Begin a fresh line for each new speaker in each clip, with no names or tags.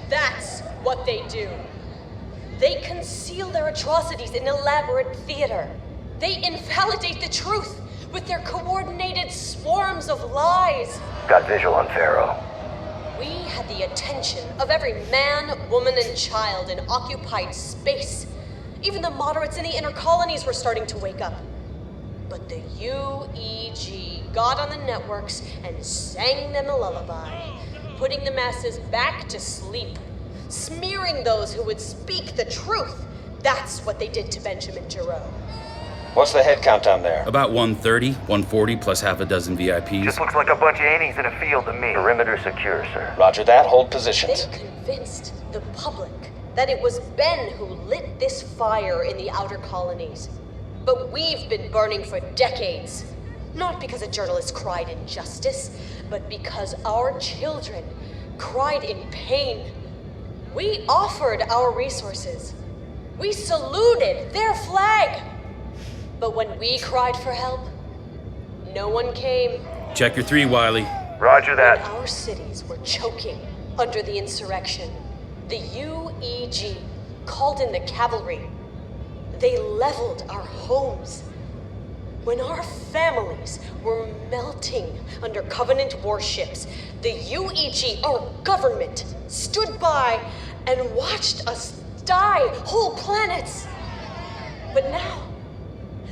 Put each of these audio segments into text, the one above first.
That's what they do. They conceal their atrocities in elaborate theater. They invalidate the truth with their coordinated swarms of lies.
Got visual on FERO.
We had the attention of every man, woman, and child in occupied space. Even the moderates in the inner colonies were starting to wake up. But the UEG got on the networks and sang them a lullaby, putting the masses back to sleep, smearing those who would speak the truth. That's what they did to Benjamin Giraud.
What's the head count down there?
About 130, 140 plus half a dozen VIPs.
Just looks like a bunch of innies in a field to me. Perimeter secure, sir.
Roger that. Hold positions.
They convinced the public that it was Ben who lit this fire in the outer colonies. But we've been burning for decades. Not because a journalist cried injustice, but because our children cried in pain. We offered our resources. We saluted their flag. But when we cried for help, no one came.
Check your 3, Wiley.
Roger that.
When our cities were choking under the insurrection, the UEG called in the cavalry. They leveled our homes. When our families were melting under Covenant warships, the UEG, our government, stood by and watched us die, whole planets. But now,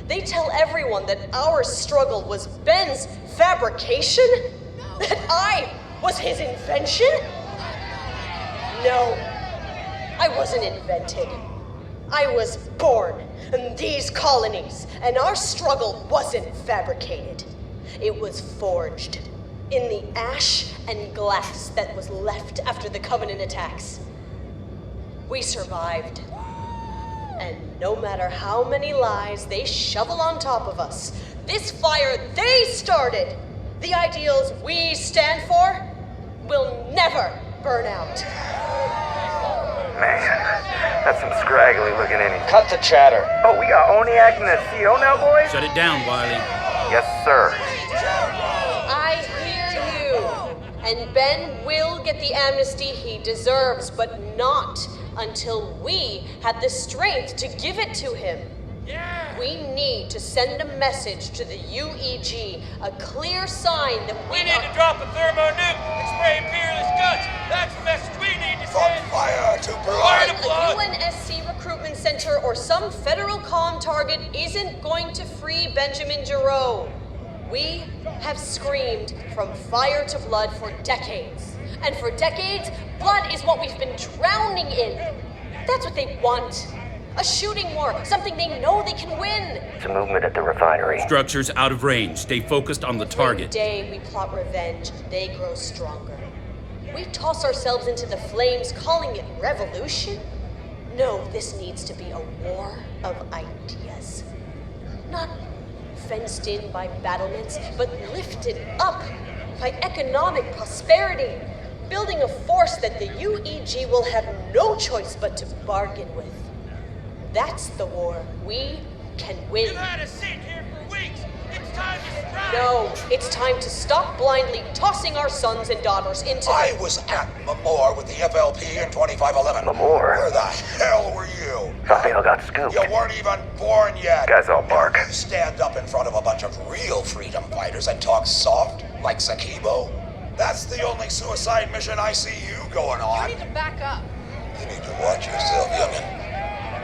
they tell everyone that our struggle was Ben's fabrication? That I was his invention? No, I wasn't invented. I was born in these colonies, and our struggle wasn't fabricated. It was forged in the ash and glass that was left after the Covenant attacks. We survived. And no matter how many lies they shovel on top of us, this fire they started, the ideals we stand for, will never burn out.
Man, that's some scraggly looking innies.
Cut the chatter.
Oh, we got Oniak and the CO now, boys?
Shut it down, Wiley.
Yes, sir.
I hear you. And Ben will get the amnesty he deserves, but not until we had the strength to give it to him. We need to send a message to the UEG, a clear sign that
We need to drop a thermonuke and spray Imperialist guts. That's the message we need to send.
Fire to
Fire to
a
blood.
UNSC recruitment center or some federal comm target isn't going to free Benjamin Giraud. We have screamed from fire to blood for decades. And for decades, blood is what we've been drowning in. That's what they want. A shooting war, something they know they can win.
It's a movement at the refinery.
Structures out of range. Stay focused on the target.
Every day we plot revenge, they grow stronger. We toss ourselves into the flames, calling it revolution? No, this needs to be a war of ideas. Not fenced in by battlements, but lifted up by economic prosperity, building a force that the UEG will have no choice but to bargain with. That's the war we can win.
You've had us sitting here for weeks. It's time to strike.
No, it's time to stop blindly tossing our sons and daughters into
I was at Mamor with the FLP in 2511.
Mamor?
Where the hell were you?
Raphael got scooped.
You weren't even born yet.
Guys all bark.
You stand up in front of a bunch of real freedom fighters and talk soft, like Sakibo. That's the only suicide mission I see you going on.
You need to back up.
You need to watch yourself, youngin'.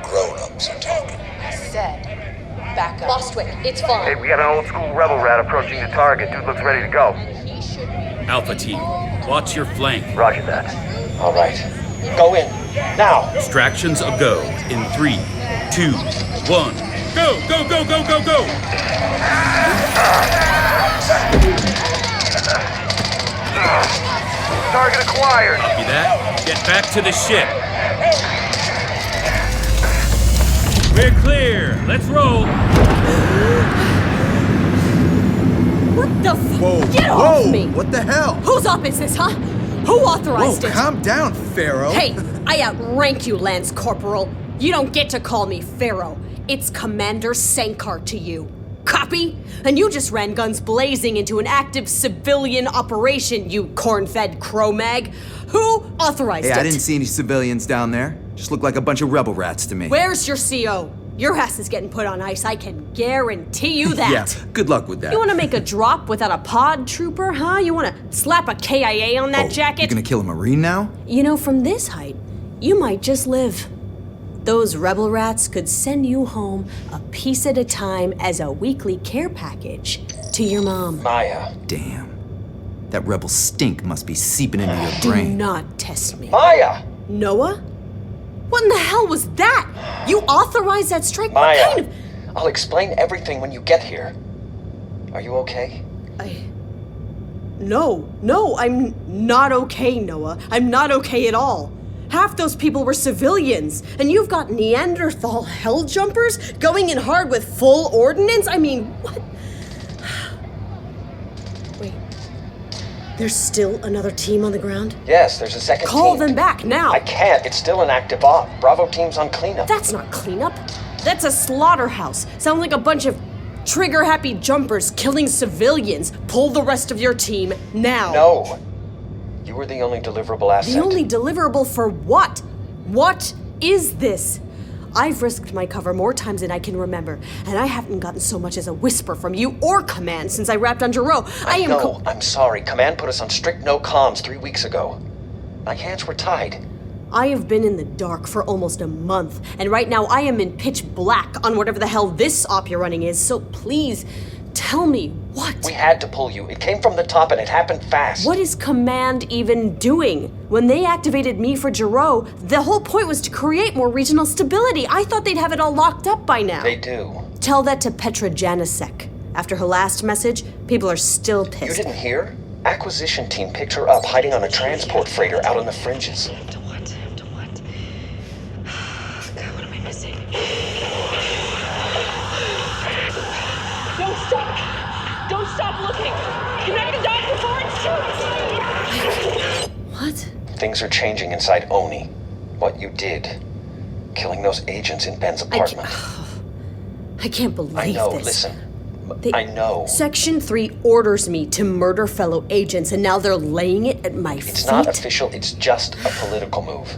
Grown-ups are talking.
I said, back up.
Lostwick. It's fine.
Hey, we got an old school rebel rat approaching the target. Dude looks ready to go.
And he should be.
Alpha team, watch your flank.
Roger that.
All right. Go in. Now.
Distractions a go. In 3, 2, 1. Go, go, go, go, go, go!
Target acquired.
Copy that. Get back to the ship. We're clear. Let's roll.
What the f-
Whoa,
Get
whoa!
off me!
What the hell?
Whose op is this, huh? Who authorized
Whoa,
it?
calm down, FERO.
Hey, I outrank you, Lance Corporal. You don't get to call me FERO. It's Commander Sankar to you. Copy? And you just ran guns blazing into an active civilian operation, you corn-fed Cro-Mag. Who authorized it?
Hey, I didn't see any civilians down there. Just looked like a bunch of rebel rats to me.
Where's your CO? Your ass is getting put on ice, I can guarantee you that.
Yeah, good luck with that.
You want to make a drop without a pod trooper, huh? You want to slap a KIA on that jacket?
You're gonna kill a Marine now?
You know, from this height, you might just live. Those rebel rats could send you home a piece at a time as a weekly care package to your mom.
Maya.
Damn. That rebel stink must be seeping into your
Do
brain.
not test me.
Maya!
Noah? What in the hell was that? You authorized that strike?
Maya,
What kind of...
I'll explain everything when you get here. Are you okay?
No, I'm not okay, Noah. I'm not okay at all. Half those people were civilians, and you've got Neanderthal hell jumpers going in hard with full ordnance? I mean, what? Wait, there's still another team on the ground?
Yes, there's a second team.
Call them back now.
I can't. It's still an active op. Bravo team's on cleanup.
That's not cleanup. That's a slaughterhouse. Sounds like a bunch of trigger-happy jumpers killing civilians. Pull the rest of your team now.
No. You were the only deliverable asset.
The only deliverable for what? What is this? I've risked my cover more times than I can remember, and I haven't gotten so much as a whisper from you or Command since I wrapped under row.
I'm sorry. Command put us on strict no comms 3 weeks ago. My hands were tied.
I have been in the dark for almost a month, and right now I am in pitch black on whatever the hell this op you're running is, so please, tell me what?
We had to pull you. It came from the top and it happened fast.
What is Command even doing? When they activated me for Jarreau, the whole point was to create more regional stability. I thought they'd have it all locked up by now.
They do.
Tell that to Petra Janicek. After her last message, people are still pissed.
You didn't hear? Acquisition team picked her up hiding on a transport freighter out on the fringes.
To what? God, what am I missing? Don't stop looking! Connect the dots before it's too...
What?
Things are changing inside Oni. What you did. Killing those agents in Ben's apartment.
I can't believe
I know,
this.
listen. I know.
Section 3 orders me to murder fellow agents, and now they're laying it at my feet?
It's not official, it's just a political move.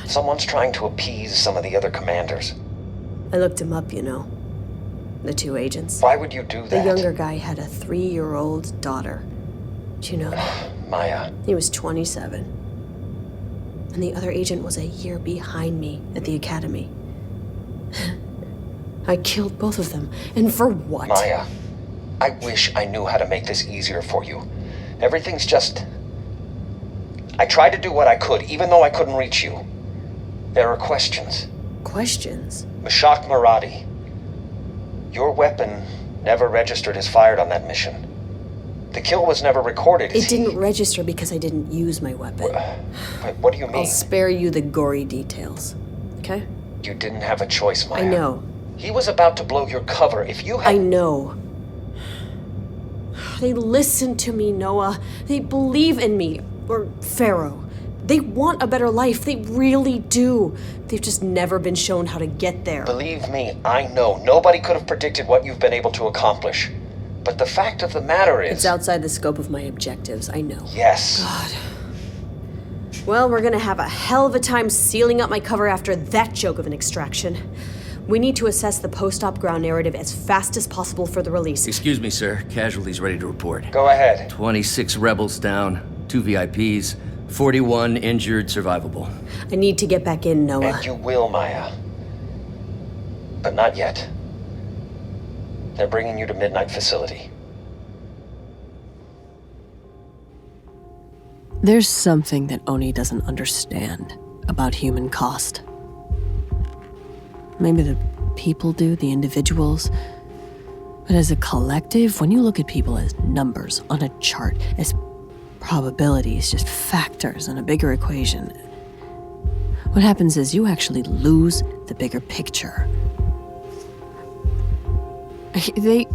Someone's trying to appease some of the other commanders.
I looked him up, you know. The 2 agents.
Why would you do that?
The younger guy had a 3-year-old daughter. Do you know that?
Maya.
He was 27. And the other agent was a year behind me at the academy. I killed both of them. And for what?
Maya, I wish I knew how to make this easier for you. Everything's just... I tried to do what I could, even though I couldn't reach you. There are questions.
Questions?
Mashak Maradi. Your weapon never registered as fired on that mission. The kill was never recorded.
It didn't register because I didn't use my weapon.
What do you mean?
I'll spare you the gory details, okay?
You didn't have a choice, Maya.
I know.
He was about to blow your cover. If you had...
I know. They listen to me, Noah. They believe in me. Or FERO. They want a better life. They really do. They've just never been shown how to get there.
Believe me, I know. Nobody could have predicted what you've been able to accomplish. But the fact of the matter is...
It's outside the scope of my objectives, I know.
Yes.
God. Well, we're gonna have a hell of a time sealing up my cover after that joke of an extraction. We need to assess the post-op ground narrative as fast as possible for the release.
Excuse me, sir. Casualties ready to report.
Go ahead.
26 rebels down, 2 VIPs, 41 injured, survivable.
I need to get back in, Noah.
And you will, Maya. But not yet. They're bringing you to Midnight Facility.
There's something that Oni doesn't understand about human cost. Maybe the people do, the individuals. But as a collective, when you look at people as numbers on a chart, as probabilities, just factors in a bigger equation, what happens is you actually lose the bigger picture. They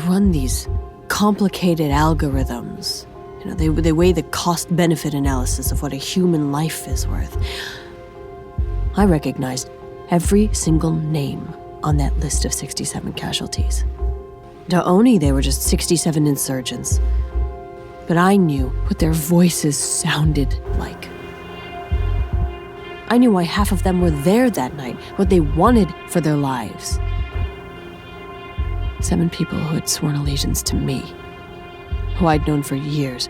run these complicated algorithms. You know, they weigh the cost-benefit analysis of what a human life is worth. I recognized every single name on that list of 67 casualties. To Oni, they were just 67 insurgents. But I knew what their voices sounded like. I knew why half of them were there that night, what they wanted for their lives. 7 people who had sworn allegiance to me, who I'd known for years,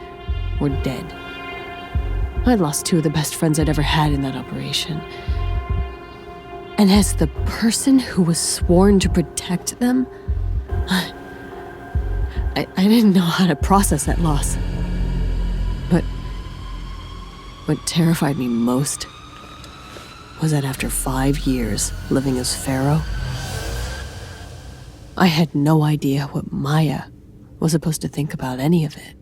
were dead. I'd lost 2 of the best friends I'd ever had in that operation. And as the person who was sworn to protect them, I didn't know how to process that loss. But what terrified me most was that after 5 years living as FERO, I had no idea what Maya was supposed to think about any of it.